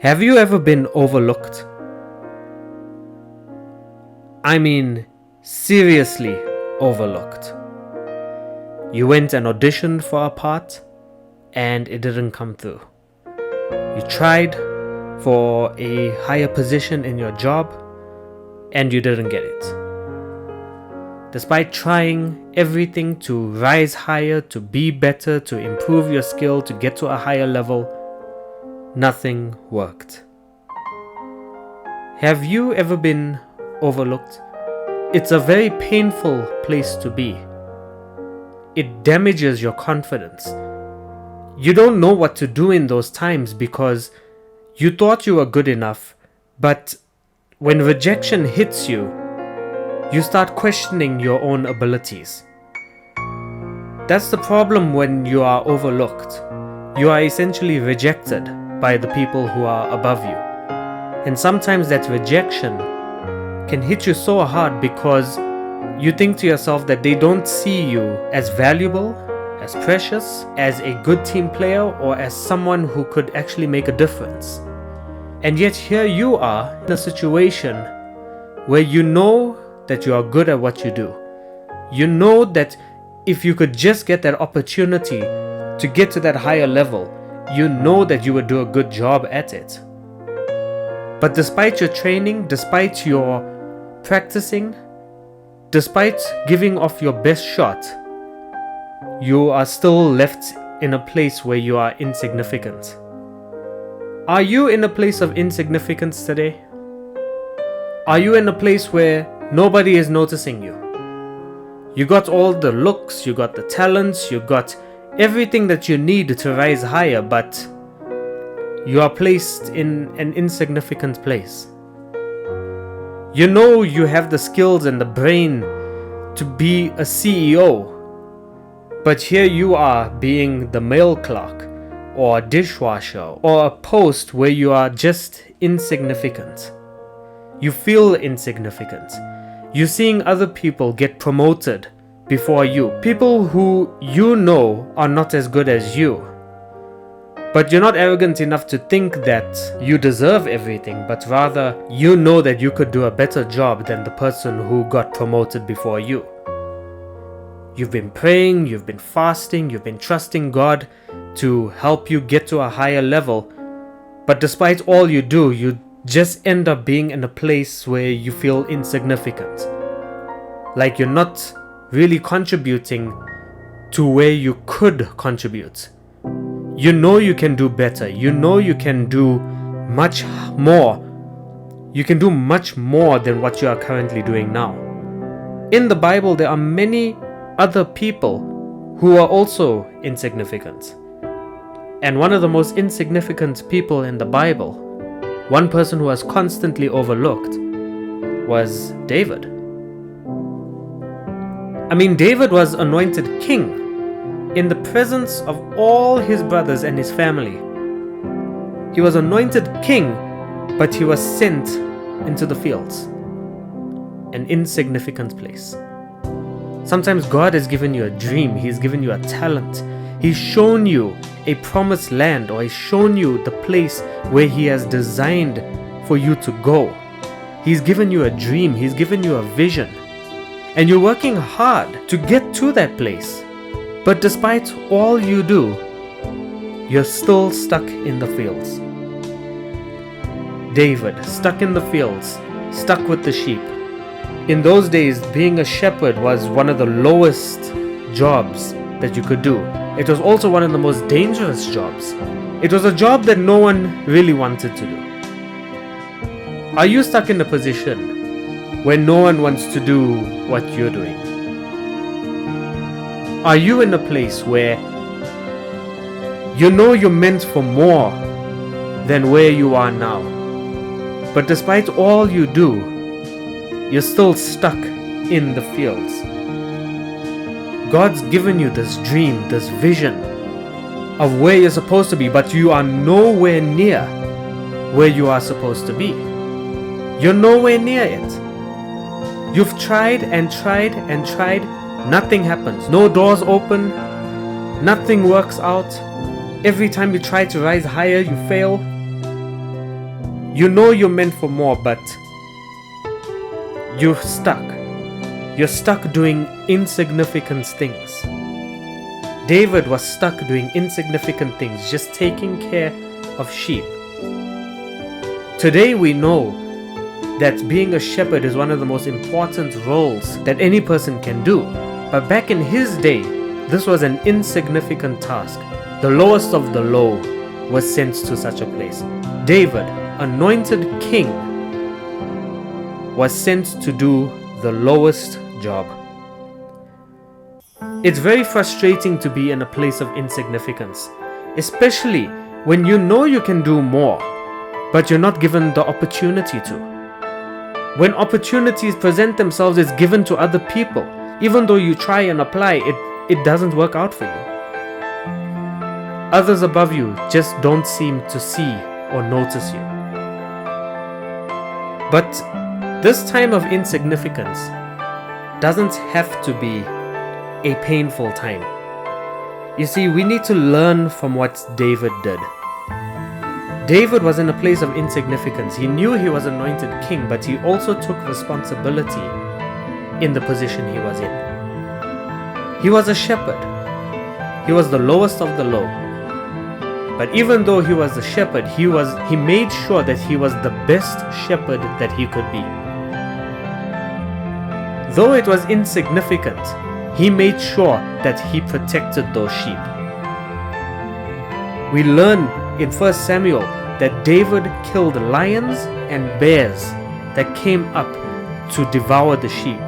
Have you ever been overlooked? I mean, seriously overlooked. You went and auditioned for a part and it didn't come through. You tried for a higher position in your job and you didn't get it. Despite trying everything to rise higher, to be better, to improve your skill, to get to a higher level, nothing worked. Have you ever been overlooked? It's a very painful place to be. It damages your confidence. You don't know what to do in those times because you thought you were good enough, but when rejection hits you, you start questioning your own abilities. That's the problem when you are overlooked. You are essentially rejected by the people who are above you. And sometimes that rejection can hit you so hard because you think to yourself that they don't see you as valuable, as precious, as a good team player, or as someone who could actually make a difference. And yet here you are in a situation where you know that you are good at what you do. You know that if you could just get that opportunity to get to that higher level, you know that you would do a good job at it. But despite your training, despite your practicing, despite giving off your best shot, you are still left in a place where you are insignificant. Are you in a place of insignificance today? Are you in a place where nobody is noticing you? You got all the looks, you got the talents, you got everything that you need to rise higher, but you are placed in an insignificant place. You know you have the skills and the brain to be a CEO, but here you are being the mail clerk or a dishwasher or a post where you are just insignificant. You feel insignificant. You're seeing other people get promoted before you. People who you know are not as good as you. But you're not arrogant enough to think that you deserve everything, but rather you know that you could do a better job than the person who got promoted before you. You've been praying, you've been fasting, you've been trusting God to help you get to a higher level. But despite all you do, you just end up being in a place where you feel insignificant. Like you're not really contributing to where you could contribute. You know you can do better. You know you can do much more. You can do much more than what you are currently doing now. In the Bible, there are many other people who are also insignificant. And one of the most insignificant people in the Bible, one person who was constantly overlooked, was David. I mean, David was anointed king in the presence of all his brothers and his family. He was anointed king, but he was sent into the fields, an insignificant place. Sometimes God has given you a dream, He's given you a talent, He's shown you a promised land, or He's shown you the place where He has designed for you to go. He's given you a dream, He's given you a vision, and you're working hard to get to that place. But despite all you do, you're still stuck in the fields. David, stuck in the fields, stuck with the sheep. In those days, being a shepherd was one of the lowest jobs that you could do. It was also one of the most dangerous jobs. It was a job that no one really wanted to do. Are you stuck in a position where no one wants to do what you're doing? Are you in a place where you know you're meant for more than where you are now, but despite all you do, you're still stuck in the fields? God's given you this dream, this vision of where you're supposed to be, but you are nowhere near where you are supposed to be. You're nowhere near it. You've tried and tried and tried. Nothing happens. No doors open. Nothing works out. Every time you try to rise higher, you fail. You know you're meant for more, but you're stuck. You're stuck doing insignificant things. David was stuck doing insignificant things, just taking care of sheep. Today we know that being a shepherd is one of the most important roles that any person can do. But back in his day, this was an insignificant task. The lowest of the low was sent to such a place. David, anointed king, was sent to do the lowest job. It's very frustrating to be in a place of insignificance, especially when you know you can do more, but you're not given the opportunity to. When opportunities present themselves, it's given to other people. Even though you try and apply, it doesn't work out for you. Others above you just don't seem to see or notice you. But this time of insignificance doesn't have to be a painful time. You see, we need to learn from what David did. David was in a place of insignificance. He knew he was anointed king, but he also took responsibility in the position he was in. He was a shepherd. He was the lowest of the low. But even though he was a shepherd, he made sure that he was the best shepherd that he could be. Though it was insignificant, he made sure that he protected those sheep. We learn in 1 Samuel that David killed lions and bears that came up to devour the sheep.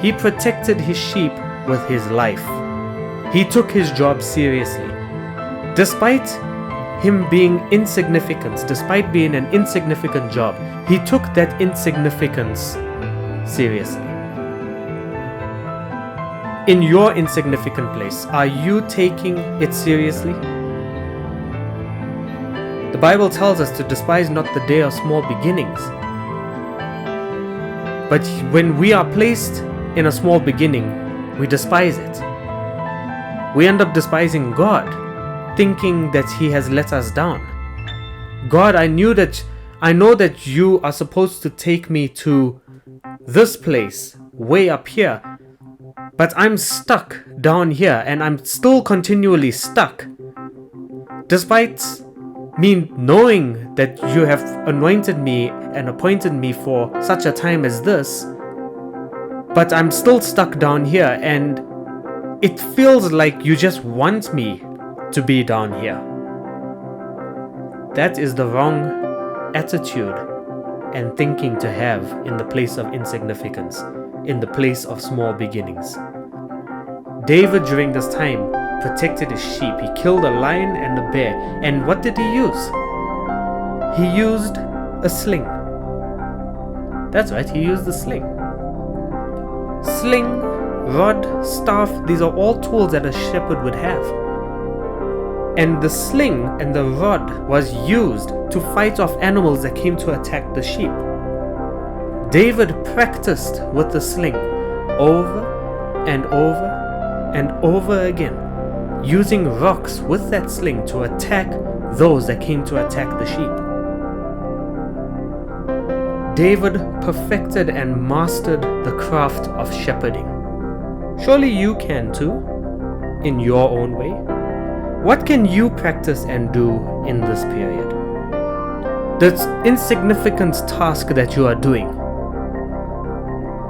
He protected his sheep with his life. He took his job seriously. Despite him being insignificant, despite being an insignificant job, he took that insignificance seriously. In your insignificant place, are you taking it seriously? The Bible tells us to despise not the day of small beginnings. But when we are placed in a small beginning, we despise it. We end up despising God, thinking that He has let us down. God, I know that you are supposed to take me to this place, way up here, but I'm stuck down here and I'm still continually stuck. Despite me knowing that you have anointed me and appointed me for such a time as this, but I'm still stuck down here and it feels like you just want me to be down here. That is the wrong attitude and thinking to have in the place of insignificance, in the place of small beginnings. David during this time protected his sheep. He killed a lion and a bear. And what did he use? He used a sling. That's right, he used a sling. Sling, rod, staff, these are all tools that a shepherd would have. And the sling and the rod was used to fight off animals that came to attack the sheep. David practiced with the sling over and over and over again, using rocks with that sling to attack those that came to attack the sheep. David perfected and mastered the craft of shepherding. Surely you can too, in your own way. What can you practice and do in this period? The insignificant task that you are doing,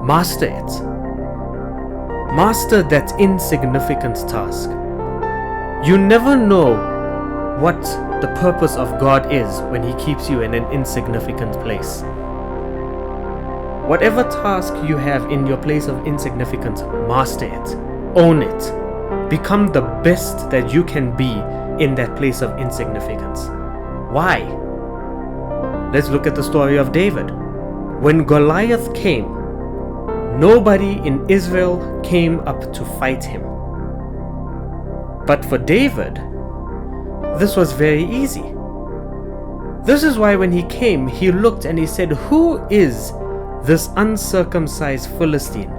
master it. Master that insignificant task. You never know what the purpose of God is when He keeps you in an insignificant place. Whatever task you have in your place of insignificance, master it. Own it. Become the best that you can be in that place of insignificance. Why? Let's look at the story of David. When Goliath came, nobody in Israel came up to fight him. But for David, this was very easy. This is why when he came, he looked and he said, "Who is this uncircumcised Philistine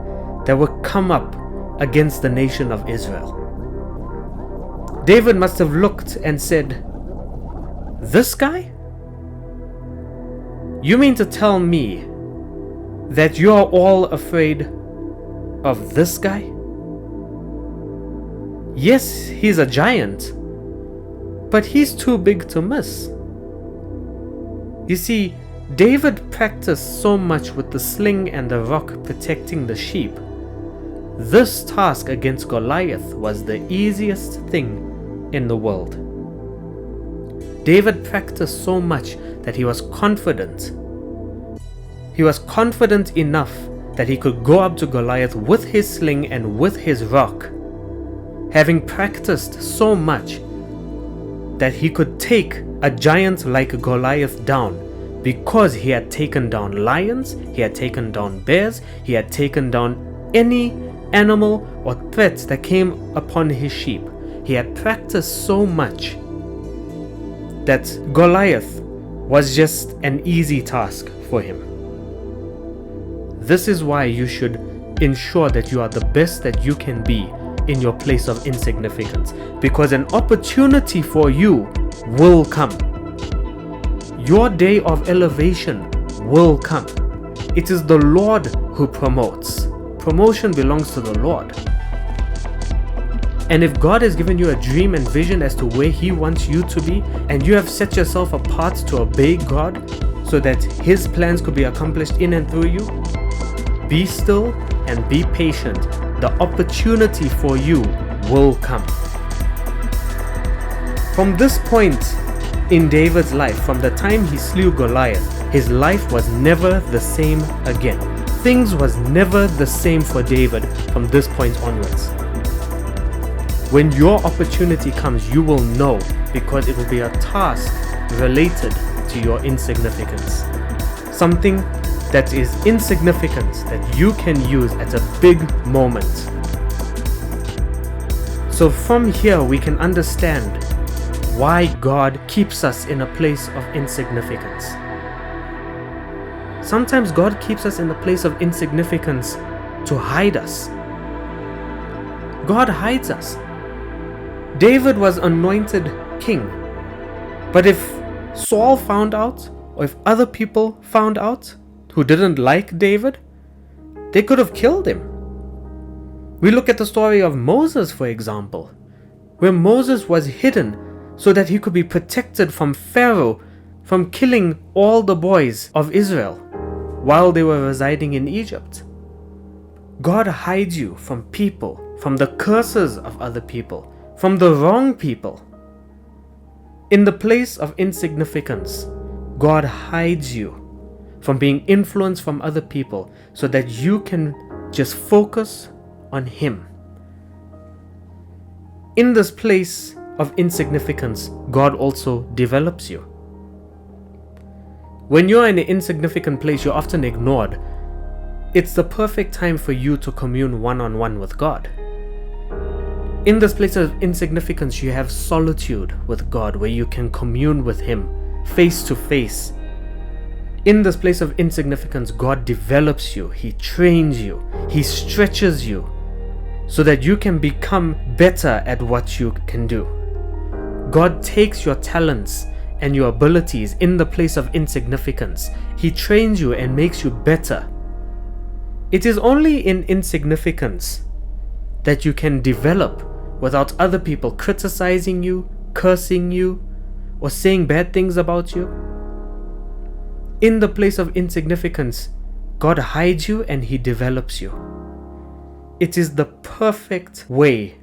that would come up against the nation of Israel?" David must have looked and said, "This guy? You mean to tell me that you are all afraid of this guy? Yes, he's a giant, but he's too big to miss. You see, David practiced so much with the sling and the rock protecting the sheep. This task against Goliath was the easiest thing in the world. David practiced so much that he was confident. He was confident enough that he could go up to Goliath with his sling and with his rock, having practiced so much that he could take a giant like Goliath down, because he had taken down lions, he had taken down bears, he had taken down any animal or threat that came upon his sheep. He had practiced so much that Goliath was just an easy task for him. This is why you should ensure that you are the best that you can be in your place of insignificance, because an opportunity for you will come. Your day of elevation will come. It is the Lord who promotes. Promotion belongs to the Lord. And if God has given you a dream and vision as to where He wants you to be, and you have set yourself apart to obey God so that His plans could be accomplished in and through you, be still and be patient. The opportunity for you will come. From this point in David's life, from the time he slew Goliath, his life was never the same again. Things was never the same for David from this point onwards. When your opportunity comes, you will know, because it will be a task related to your insignificance. Something that is insignificant that you can use at a big moment. So from here we can understand why God keeps us in a place of insignificance. Sometimes God keeps us in a place of insignificance to hide us. God hides us. David was anointed king, but if Saul found out, or if other people found out who didn't like David, they could have killed him. We look at the story of Moses, for example, where Moses was hidden so that he could be protected from Pharaoh from killing all the boys of Israel while they were residing in Egypt. God hides you from people, from the curses of other people, from the wrong people. In the place of insignificance, God hides you from being influenced from other people so that you can just focus on Him. In this place of insignificance, God also develops you. When you're in an insignificant place, you're often ignored. It's the perfect time for you to commune one-on-one with God. In this place of insignificance, you have solitude with God, where you can commune with Him face to face. In this place of insignificance, God develops you, He trains you, He stretches you so that you can become better at what you can do. God takes your talents and your abilities in the place of insignificance. He trains you and makes you better. It is only in insignificance that you can develop without other people criticizing you, cursing you, or saying bad things about you. In the place of insignificance, God hides you and He develops you. It is the perfect way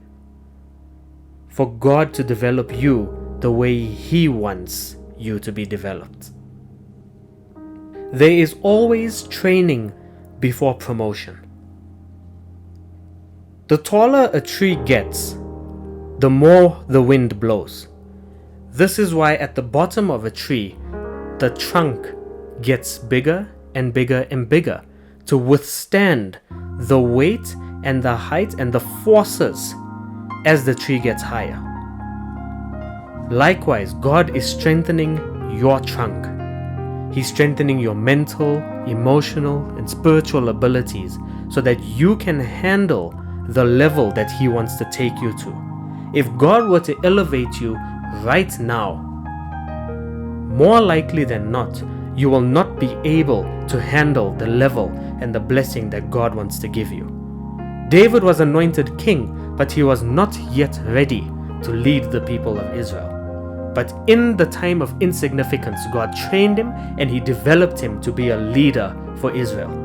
for God to develop you the way He wants you to be developed. There is always training before promotion. The taller a tree gets, the more the wind blows. This is why at the bottom of a tree, the trunk gets bigger and bigger and bigger to withstand the weight and the height and the forces as the tree gets higher. Likewise, God is strengthening your trunk. He's strengthening your mental, emotional, and spiritual abilities so that you can handle the level that He wants to take you to. If God were to elevate you right now, more likely than not, you will not be able to handle the level and the blessing that God wants to give you. David was anointed king, but he was not yet ready to lead the people of Israel. But in the time of insignificance, God trained him and he developed him to be a leader for Israel.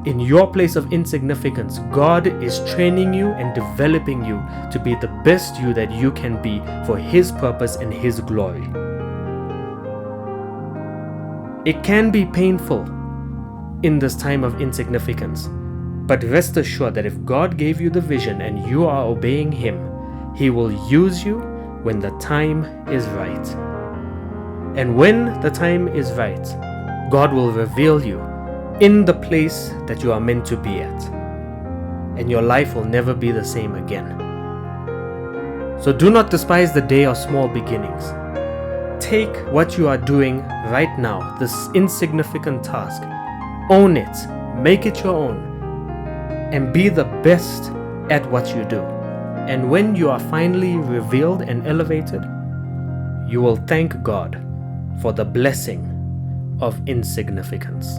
In your place of insignificance, God is training you and developing you to be the best you that you can be for His purpose and His glory. It can be painful in this time of insignificance, but rest assured that if God gave you the vision and you are obeying Him, He will use you when the time is right. And when the time is right, God will reveal you in the place that you are meant to be at. And your life will never be the same again. So do not despise the day of small beginnings. Take what you are doing right now, this insignificant task, own it, make it your own, and be the best at what you do. And when you are finally revealed and elevated, you will thank God for the blessing of insignificance.